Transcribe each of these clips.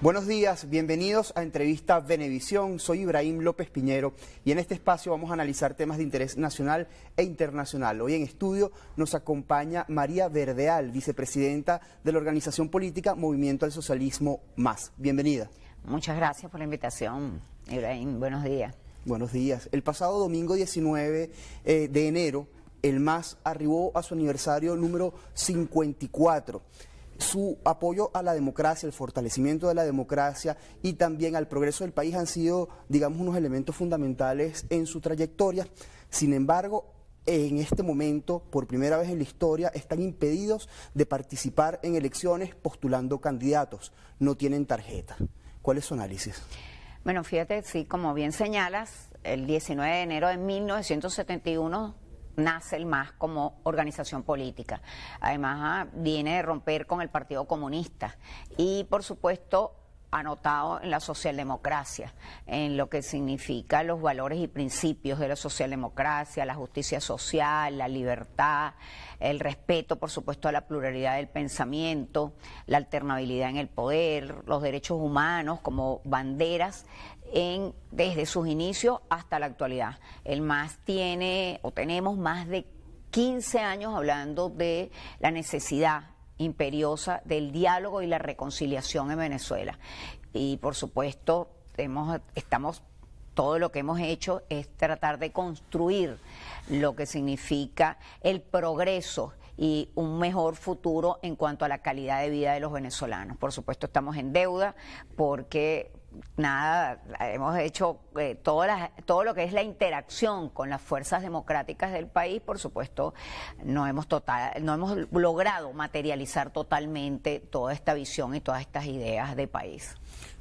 Buenos días, bienvenidos a Entrevista Venevisión. Soy Ibrahim López Piñero y en este espacio vamos a analizar temas de interés nacional e internacional. Hoy en estudio nos acompaña María Verdeal, vicepresidenta de la organización política Movimiento al Socialismo Más. Bienvenida. Muchas gracias por la invitación, Ibrahim. Buenos días. Buenos días. El pasado domingo 19 de enero, el MAS arribó a su aniversario número 54. Su apoyo a la democracia, el fortalecimiento de la democracia y también al progreso del país han sido, digamos, unos elementos fundamentales en su trayectoria. Sin embargo, en este momento, por primera vez en la historia, están impedidos de participar en elecciones postulando candidatos. No tienen tarjeta. ¿Cuál es su análisis? Bueno, fíjate, sí, como bien señalas, el 19 de enero de 1971 nace el MAS como organización política. Además, viene de romper con el Partido Comunista y, por supuesto, anotado en la socialdemocracia, en lo que significa los valores y principios de la socialdemocracia, la justicia social, la libertad, el respeto, por supuesto, a la pluralidad del pensamiento, la alternabilidad en el poder, los derechos humanos como banderas desde sus inicios hasta la actualidad. El MAS tenemos más de 15 años hablando de la necesidad imperiosa del diálogo y la reconciliación en Venezuela. Y por supuesto, todo lo que hemos hecho es tratar de construir lo que significa el progreso y un mejor futuro en cuanto a la calidad de vida de los venezolanos. Por supuesto, estamos en deuda porque hemos hecho todo lo que es la interacción con las fuerzas democráticas del país. Por supuesto, no hemos logrado materializar totalmente toda esta visión y todas estas ideas de país.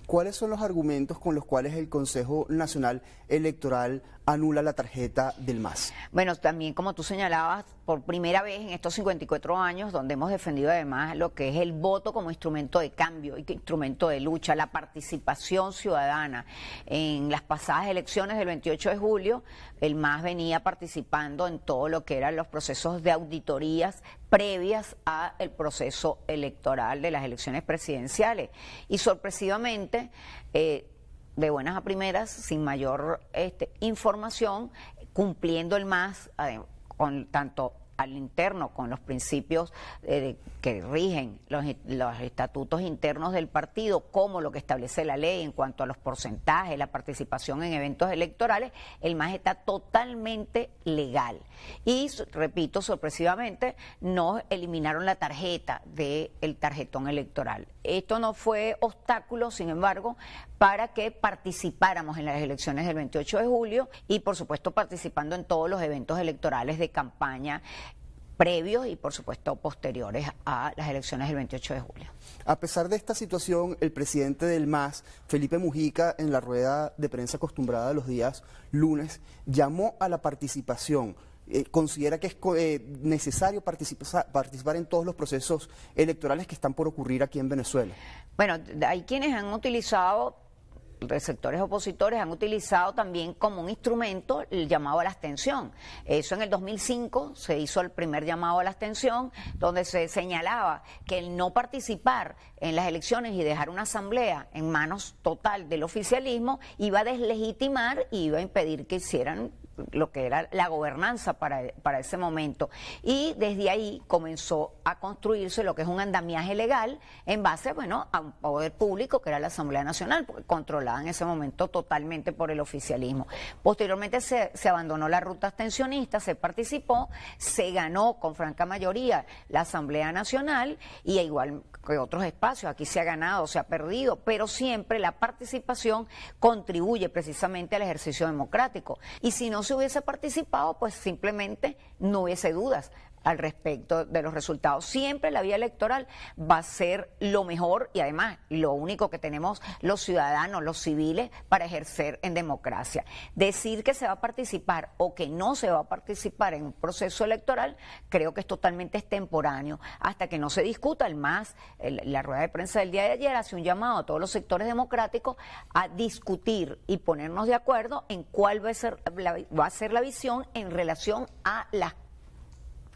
¿Cuáles son los argumentos con los cuales el Consejo Nacional Electoral anula la tarjeta del MAS? Bueno, también como tú señalabas, por primera vez en estos 54 años, donde hemos defendido además lo que es el voto como instrumento de cambio y instrumento de lucha, la participación ciudadana. En las pasadas elecciones del 28 de julio, el MAS venía participando en todo lo que eran los procesos de auditorías previas al proceso electoral de las elecciones presidenciales. Y sorpresivamente, de buenas a primeras, sin mayor información, cumpliendo el MAS con tanto al interno, con los principios que rigen los estatutos internos del partido, como lo que establece la ley en cuanto a los porcentajes, la participación en eventos electorales, el MAS está totalmente legal. Y, repito, sorpresivamente, nos eliminaron la tarjeta del tarjetón electoral. Esto no fue obstáculo, sin embargo, para que participáramos en las elecciones del 28 de julio y, por supuesto, participando en todos los eventos electorales de campaña previos y, por supuesto, posteriores a las elecciones del 28 de julio. A pesar de esta situación, el presidente del MAS, Felipe Mujica, en la rueda de prensa acostumbrada los días lunes, llamó a la participación. Considera que es necesario participar en todos los procesos electorales que están por ocurrir aquí en Venezuela. Bueno, hay quienes han utilizado, los sectores opositores han utilizado también como un instrumento el llamado a la abstención. Eso en el 2005 se hizo el primer llamado a la abstención, donde se señalaba que el no participar en las elecciones y dejar una asamblea en manos total del oficialismo iba a deslegitimar y iba a impedir que hicieran lo que era la gobernanza para ese momento. Y desde ahí comenzó a construirse lo que es un andamiaje legal en base, bueno, a un poder público que era la Asamblea Nacional, controlada en ese momento totalmente por el oficialismo. Posteriormente se abandonó la ruta abstencionista, se participó, se ganó con franca mayoría la Asamblea Nacional y igual que otros espacios, aquí se ha ganado, se ha perdido, pero siempre la participación contribuye precisamente al ejercicio democrático. Y si no se hubiese participado, pues simplemente no hubiese dudas al respecto de los resultados. Siempre la vía electoral va a ser lo mejor y además lo único que tenemos los ciudadanos, los civiles, para ejercer en democracia. Decir que se va a participar o que no se va a participar en un proceso electoral creo que es totalmente extemporáneo hasta que no se discuta. El MAS, la rueda de prensa del día de ayer hace un llamado a todos los sectores democráticos a discutir y ponernos de acuerdo en cuál va a ser la visión en relación a las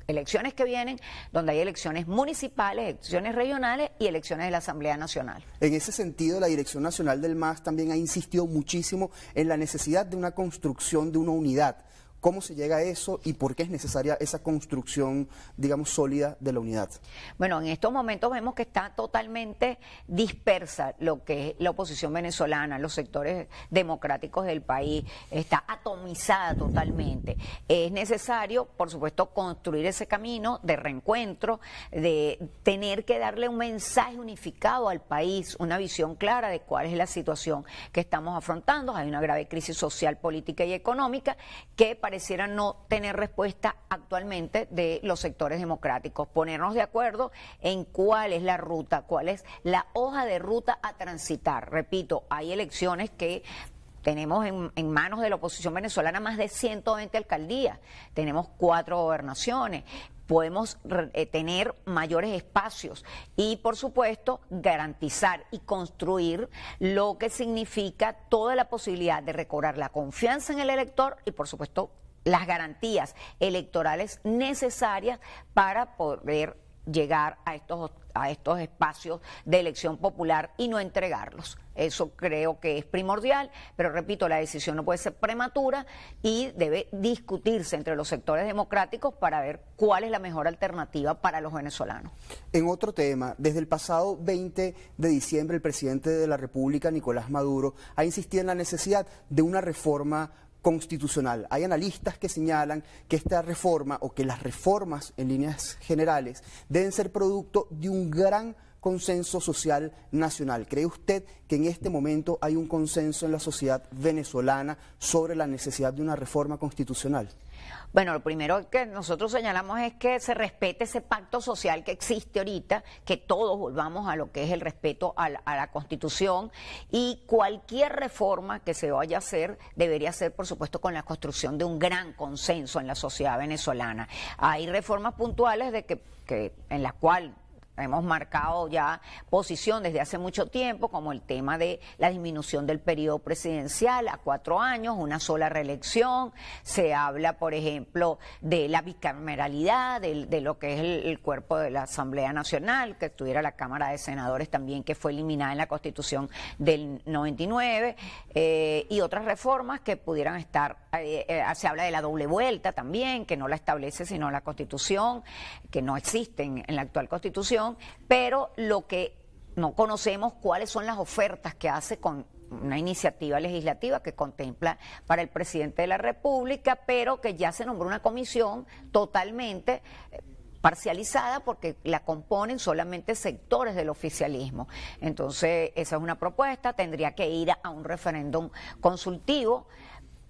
elecciones que vienen, donde hay elecciones municipales, elecciones regionales y elecciones de la Asamblea Nacional. En ese sentido, la Dirección Nacional del MAS también ha insistido muchísimo en la necesidad de una construcción de una unidad. ¿Cómo se llega a eso y por qué es necesaria esa construcción, digamos, sólida de la unidad? Bueno, en estos momentos vemos que está totalmente dispersa lo que es la oposición venezolana, los sectores democráticos del país, está atomizada totalmente. Es necesario, por supuesto, construir ese camino de reencuentro, de tener que darle un mensaje unificado al país, una visión clara de cuál es la situación que estamos afrontando. Hay una grave crisis social, política y económica que pareciera no tener respuesta actualmente de los sectores democráticos. Ponernos de acuerdo en cuál es la ruta, cuál es la hoja de ruta a transitar. Repito, hay elecciones que tenemos en manos de la oposición venezolana más de 120 alcaldías, tenemos 4 gobernaciones. Podemos tener mayores espacios y, por supuesto, garantizar y construir lo que significa toda la posibilidad de recobrar la confianza en el elector y, por supuesto, las garantías electorales necesarias para poder llegar a estos espacios de elección popular y no entregarlos. Eso creo que es primordial, pero repito, la decisión no puede ser prematura y debe discutirse entre los sectores democráticos para ver cuál es la mejor alternativa para los venezolanos. En otro tema, desde el pasado 20 de diciembre, el presidente de la República, Nicolás Maduro, ha insistido en la necesidad de una reforma constitucional. Hay analistas que señalan que esta reforma o que las reformas en líneas generales deben ser producto de un gran consenso social nacional. ¿Cree usted que en este momento hay un consenso en la sociedad venezolana sobre la necesidad de una reforma constitucional? Bueno, lo primero que nosotros señalamos es que se respete ese pacto social que existe ahorita, que todos volvamos a lo que es el respeto a la Constitución, y cualquier reforma que se vaya a hacer debería ser, por supuesto, con la construcción de un gran consenso en la sociedad venezolana. Hay reformas puntuales en las cuales hemos marcado ya posición desde hace mucho tiempo, como el tema de la disminución del periodo presidencial a 4 años, una sola reelección. Se habla, por ejemplo, de la bicameralidad, de lo que es el cuerpo de la Asamblea Nacional, que estuviera la Cámara de Senadores también, que fue eliminada en la Constitución del 99, y otras reformas que pudieran estar. Se habla de la doble vuelta también, que no la establece sino la Constitución, que no existen en la actual Constitución, pero lo que no conocemos cuáles son las ofertas que hace con una iniciativa legislativa que contempla para el presidente de la República, pero que ya se nombró una comisión totalmente parcializada porque la componen solamente sectores del oficialismo. Entonces, esa es una propuesta, tendría que ir a un referéndum consultivo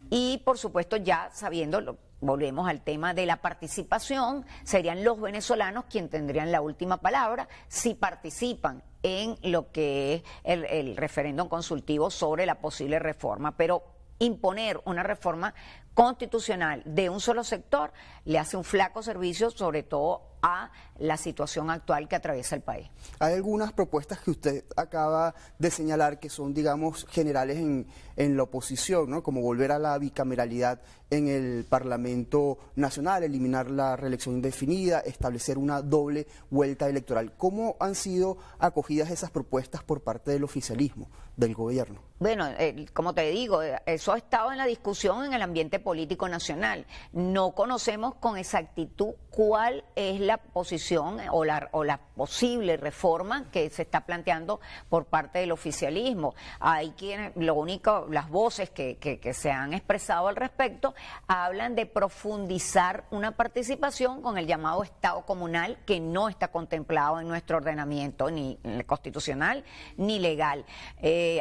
y, por supuesto, ya sabiendo, volvemos al tema de la participación, serían los venezolanos quienes tendrían la última palabra si participan en lo que es el referéndum consultivo sobre la posible reforma, pero imponer una reforma constitucional de un solo sector le hace un flaco servicio, sobre todo a la situación actual que atraviesa el país. Hay algunas propuestas que usted acaba de señalar que son, digamos, generales en la oposición, ¿no? Como volver a la bicameralidad en el Parlamento Nacional, eliminar la reelección indefinida, establecer una doble vuelta electoral. ¿Cómo han sido acogidas esas propuestas por parte del oficialismo, del gobierno? Bueno, como te digo, eso ha estado en la discusión en el ambiente político nacional. No conocemos con exactitud cuál es la posición o la posible reforma que se está planteando por parte del oficialismo. Hay quienes, las voces que se han expresado al respecto hablan de profundizar una participación con el llamado Estado comunal, que no está contemplado en nuestro ordenamiento ni constitucional ni legal.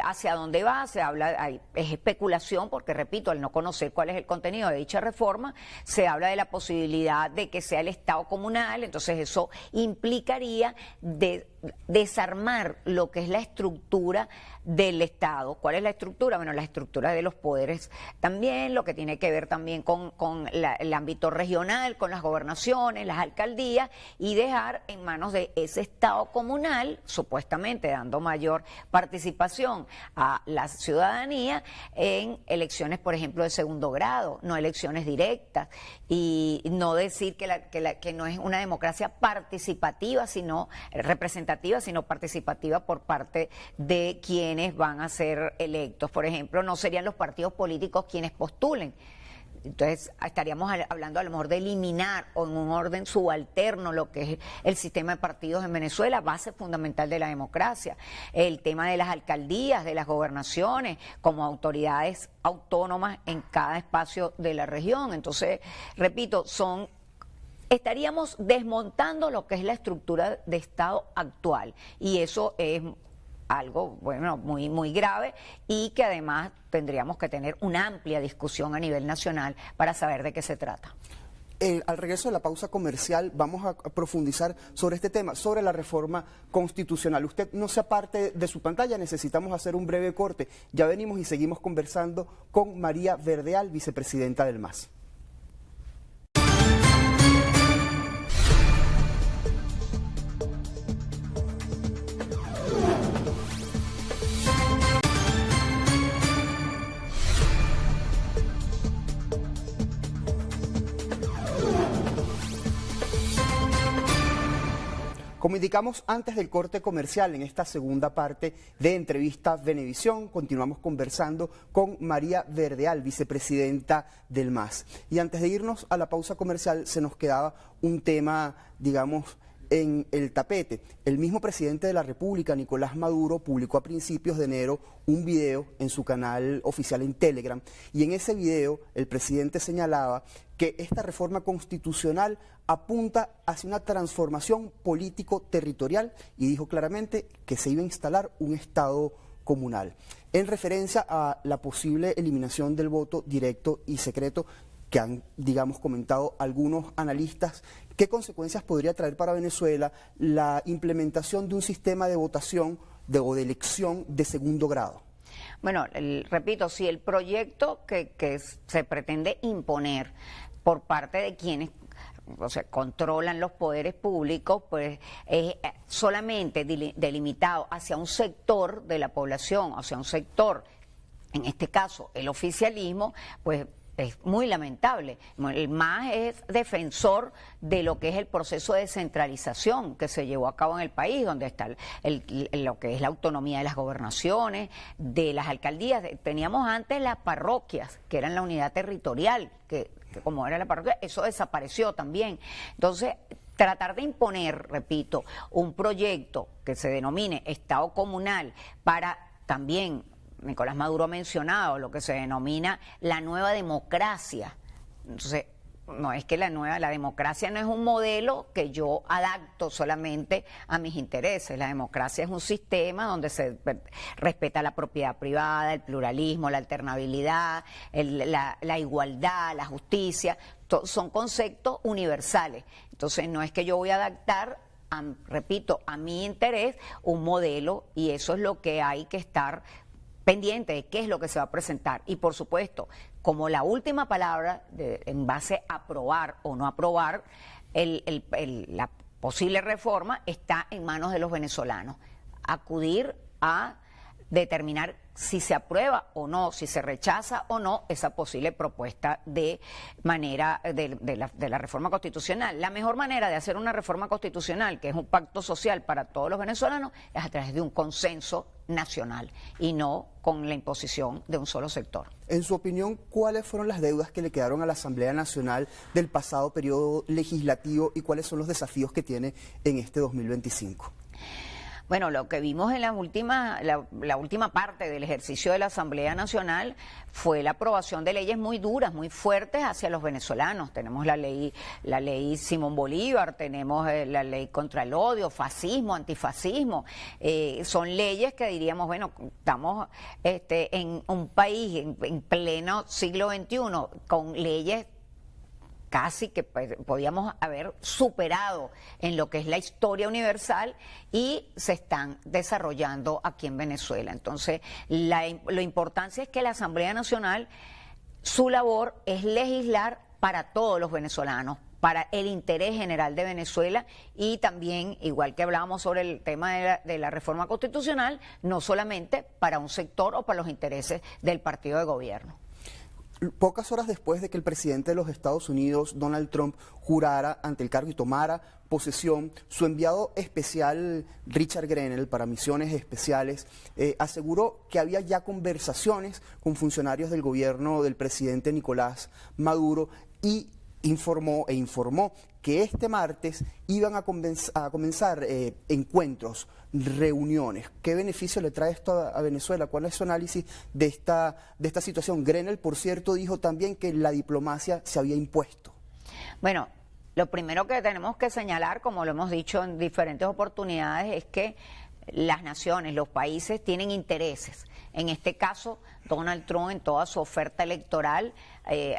¿Hacia dónde va? Se habla, es especulación porque, repito, al no conocer cuál es el contenido de dicha reforma, se habla de la posibilidad de que sea el Estado comunal. Entonces eso implicaría de desarmar lo que es la estructura del Estado. ¿Cuál es la estructura? Bueno, la estructura de los poderes también, lo que tiene que ver también con el ámbito regional, con las gobernaciones, las alcaldías, y dejar en manos de ese Estado comunal, supuestamente dando mayor participación a la ciudadanía en elecciones, por ejemplo, de segundo grado, no elecciones directas, y no decir que no es una democracia participativa, sino representativa, sino participativa por parte de quienes van a ser electos. Por ejemplo, no serían los partidos políticos quienes postulen. Entonces estaríamos hablando a lo mejor de eliminar o en un orden subalterno lo que es el sistema de partidos en Venezuela, base fundamental de la democracia. El tema de las alcaldías, de las gobernaciones, como autoridades autónomas en cada espacio de la región. Entonces, repito, estaríamos desmontando lo que es la estructura de Estado actual, y eso es algo, bueno, muy, muy grave, y que además tendríamos que tener una amplia discusión a nivel nacional para saber de qué se trata. Al regreso de la pausa comercial vamos a profundizar sobre este tema, sobre la reforma constitucional. Usted no se aparte de su pantalla, necesitamos hacer un breve corte. Ya venimos y seguimos conversando con María Verdeal, vicepresidenta del MAS. Como indicamos antes del corte comercial, en esta segunda parte de Entrevista Venevisión, continuamos conversando con María Verdeal, vicepresidenta del MAS. Y antes de irnos a la pausa comercial, se nos quedaba un tema, digamos, en el tapete. El mismo presidente de la República, Nicolás Maduro, publicó a principios de enero un video en su canal oficial en Telegram, y en ese video el presidente señalaba que esta reforma constitucional apunta hacia una transformación político-territorial, y dijo claramente que se iba a instalar un Estado comunal, en referencia a la posible eliminación del voto directo y secreto que han, digamos, comentado algunos analistas. ¿Qué consecuencias podría traer para Venezuela la implementación de un sistema de votación o de elección de segundo grado? Bueno, repito, si el proyecto que se pretende imponer por parte de quienes, o sea, controlan los poderes públicos, pues es solamente delimitado hacia un sector de la población, hacia un sector, en este caso el oficialismo, pues es muy lamentable. El MAS es defensor de lo que es el proceso de descentralización que se llevó a cabo en el país, donde está lo que es la autonomía de las gobernaciones, de las alcaldías. Teníamos antes las parroquias, que eran la unidad territorial, que como era la parroquia, eso desapareció también. Entonces, tratar de imponer, repito, un proyecto que se denomine Estado comunal para también, Nicolás Maduro ha mencionado lo que se denomina la nueva democracia. Entonces, no es que la democracia no es un modelo que yo adapto solamente a mis intereses. La democracia es un sistema donde se respeta la propiedad privada, el pluralismo, la alternabilidad, la igualdad, la justicia. Son conceptos universales. Entonces, no es que yo voy a adaptar, repito, a mi interés un modelo, y eso es lo que hay que estar pendiente de qué es lo que se va a presentar. Y por supuesto, como la última palabra en base a aprobar o no aprobar la posible reforma está en manos de los venezolanos. Acudir a determinar si se aprueba o no, si se rechaza o no esa posible propuesta de la reforma constitucional. La mejor manera de hacer una reforma constitucional, que es un pacto social para todos los venezolanos, es a través de un consenso nacional y no con la imposición de un solo sector. En su opinión, ¿cuáles fueron las deudas que le quedaron a la Asamblea Nacional del pasado periodo legislativo y cuáles son los desafíos que tiene en este 2025? Bueno, lo que vimos en la última parte del ejercicio de la Asamblea Nacional fue la aprobación de leyes muy duras, muy fuertes hacia los venezolanos. Tenemos la ley Simón Bolívar, tenemos la ley contra el odio, fascismo, antifascismo. Son leyes que diríamos, bueno, estamos en un país en pleno siglo XXI con leyes casi que podíamos haber superado en lo que es la historia universal y se están desarrollando aquí en Venezuela. Entonces, la importancia es que la Asamblea Nacional, su labor es legislar para todos los venezolanos, para el interés general de Venezuela y también, igual que hablábamos sobre el tema de la reforma constitucional, no solamente para un sector o para los intereses del partido de gobierno. Pocas horas después de que el presidente de los Estados Unidos, Donald Trump, jurara ante el cargo y tomara posesión, su enviado especial Richard Grenell para misiones especiales aseguró que había ya conversaciones con funcionarios del gobierno del presidente Nicolás Maduro y informó que este martes iban a comenzar encuentros, reuniones. ¿Qué beneficio le trae esto a Venezuela? ¿Cuál es su análisis de esta situación? Grenell, por cierto, dijo también que la diplomacia se había impuesto. Bueno, lo primero que tenemos que señalar, como lo hemos dicho en diferentes oportunidades, es que las naciones, los países tienen intereses. En este caso, Donald Trump en toda su oferta electoral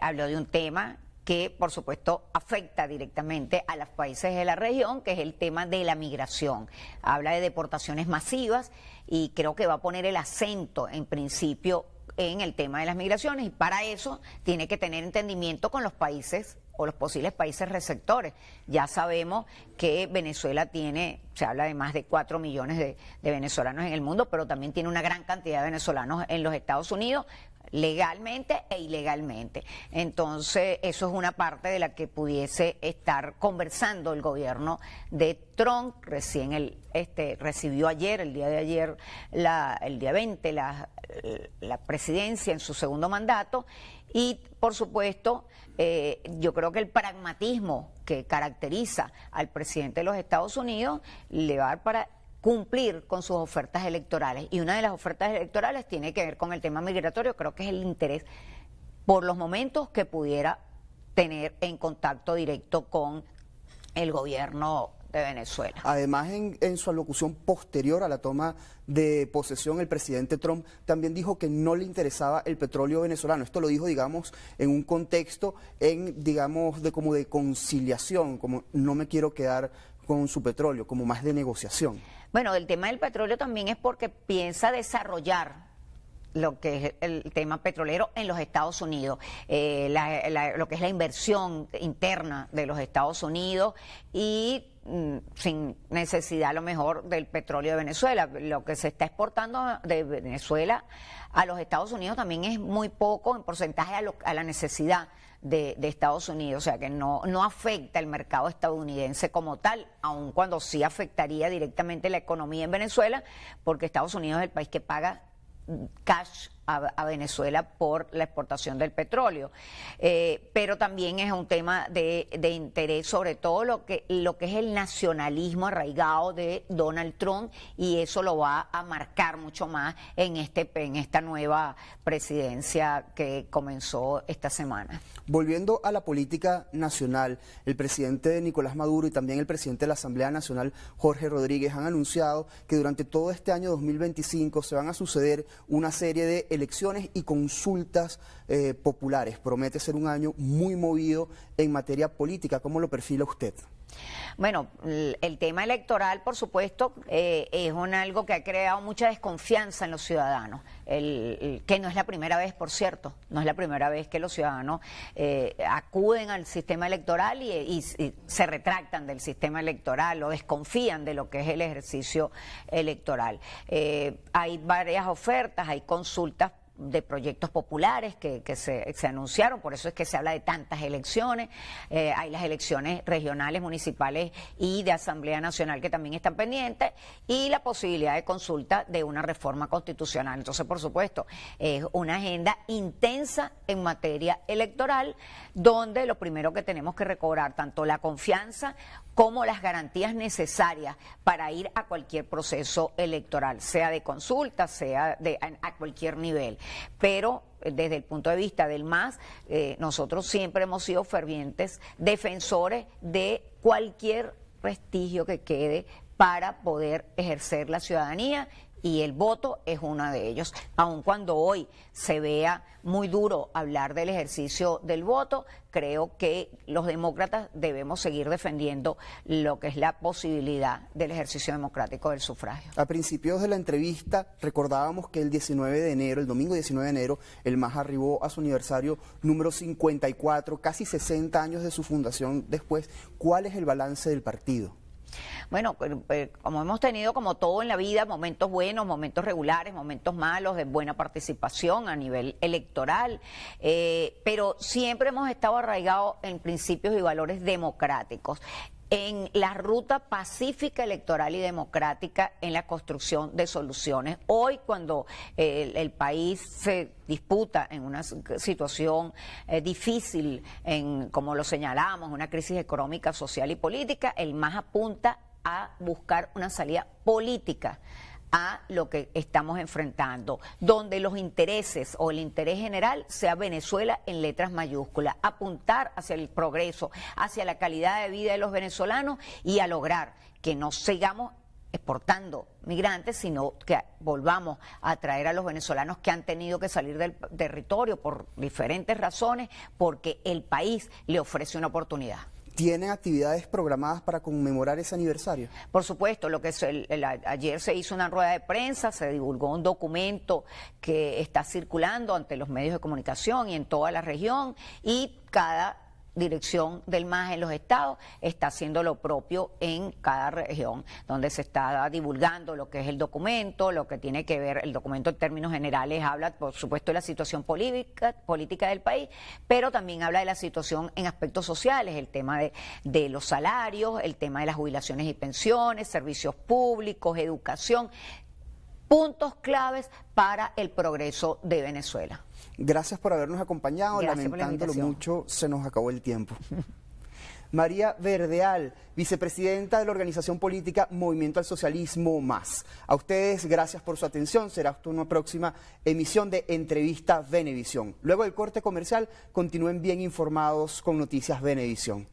habló de un tema que por supuesto afecta directamente a los países de la región, que es el tema de la migración. Habla de deportaciones masivas y creo que va a poner el acento en principio en el tema de las migraciones y para eso tiene que tener entendimiento con los países o los posibles países receptores. Ya sabemos que Venezuela se habla de más de 4 millones de venezolanos en el mundo, pero también tiene una gran cantidad de venezolanos en los Estados Unidos, legalmente e ilegalmente. Entonces, eso es una parte de la que pudiese estar conversando el gobierno de Trump. Recién recibió ayer, el día de ayer, el día 20, la presidencia en su segundo mandato y, por supuesto, yo creo que el pragmatismo que caracteriza al presidente de los Estados Unidos le va a dar para cumplir con sus ofertas electorales. Y una de las ofertas electorales tiene que ver con el tema migratorio, creo que es el interés por los momentos que pudiera tener en contacto directo con el gobierno de Venezuela. Además, en su alocución posterior a la toma de posesión, el presidente Trump también dijo que no le interesaba el petróleo venezolano. Esto lo dijo, digamos, en un contexto, como de conciliación, como no me quiero quedar con su petróleo, como más de negociación. Bueno, el tema del petróleo también es porque piensa desarrollar lo que es el tema petrolero en los Estados Unidos, lo que es la inversión interna de los Estados Unidos y sin necesidad a lo mejor del petróleo de Venezuela. Lo que se está exportando de Venezuela a los Estados Unidos también es muy poco en porcentaje a la necesidad de Estados Unidos, o sea que no afecta el mercado estadounidense como tal, aun cuando sí afectaría directamente la economía en Venezuela, porque Estados Unidos es el país que paga cash a Venezuela por la exportación del petróleo, pero también es un tema de interés, sobre todo lo que es el nacionalismo arraigado de Donald Trump, y eso lo va a marcar mucho más en esta nueva presidencia que comenzó esta semana. Volviendo a la política nacional, el presidente Nicolás Maduro y también el presidente de la Asamblea Nacional, Jorge Rodríguez, han anunciado que durante todo este año 2025 se van a suceder una serie de elecciones y consultas populares. Promete ser un año muy movido en materia política. ¿Cómo lo perfila usted? Bueno, el tema electoral, por supuesto, es algo que ha creado mucha desconfianza en los ciudadanos, que no es la primera vez, por cierto, no es la primera vez que los ciudadanos acuden al sistema electoral y se retractan del sistema electoral o desconfían de lo que es el ejercicio electoral. Hay varias ofertas, hay consultas de proyectos populares que se anunciaron, por eso es que se habla de tantas elecciones, hay las elecciones regionales, municipales y de Asamblea Nacional que también están pendientes, y la posibilidad de consulta de una reforma constitucional. Entonces, por supuesto, es una agenda intensa en materia electoral, donde lo primero que tenemos que recobrar tanto la confianza como las garantías necesarias para ir a cualquier proceso electoral, sea de consulta, sea a cualquier nivel. Pero desde el punto de vista del MAS, nosotros siempre hemos sido fervientes defensores de cualquier prestigio que quede para poder ejercer la ciudadanía y el voto es uno de ellos. Aun cuando hoy se vea muy duro hablar del ejercicio del voto, creo que los demócratas debemos seguir defendiendo lo que es la posibilidad del ejercicio democrático del sufragio. A principios de la entrevista recordábamos que el 19 de enero, el domingo 19 de enero, el MAS arribó a su aniversario número 54, casi 60 años de su fundación después. ¿Cuál es el balance del partido? Bueno, como hemos tenido como todo en la vida, momentos buenos, momentos regulares, momentos malos, de buena participación a nivel electoral, pero siempre hemos estado arraigados en principios y valores democráticos, en la ruta pacífica, electoral y democrática en la construcción de soluciones. Hoy, cuando el país se disputa en una situación difícil, como lo señalamos, una crisis económica, social y política, el MAS apunta a buscar una salida política a lo que estamos enfrentando, donde los intereses o el interés general sea Venezuela en letras mayúsculas, apuntar hacia el progreso, hacia la calidad de vida de los venezolanos y a lograr que no sigamos exportando migrantes, sino que volvamos a traer a los venezolanos que han tenido que salir del territorio por diferentes razones, porque el país le ofrece una oportunidad. ¿Tienen actividades programadas para conmemorar ese aniversario? Por supuesto, ayer se hizo una rueda de prensa, se divulgó un documento que está circulando ante los medios de comunicación y en toda la región, y cada dirección del MAS en los estados está haciendo lo propio en cada región, donde se está divulgando lo que es el documento, lo que tiene que ver, el documento en términos generales habla, por supuesto, de la situación política del país, pero también habla de la situación en aspectos sociales, el tema de los salarios, el tema de las jubilaciones y pensiones, servicios públicos, educación, puntos claves para el progreso de Venezuela. Gracias por habernos acompañado. Gracias. Lamentándolo mucho, se nos acabó el tiempo. María Verdeal, vicepresidenta de la organización política Movimiento al Socialismo Más. A ustedes, gracias por su atención. Será hasta una próxima emisión de Entrevista Venevisión. Luego del corte comercial, continúen bien informados con Noticias Venevisión.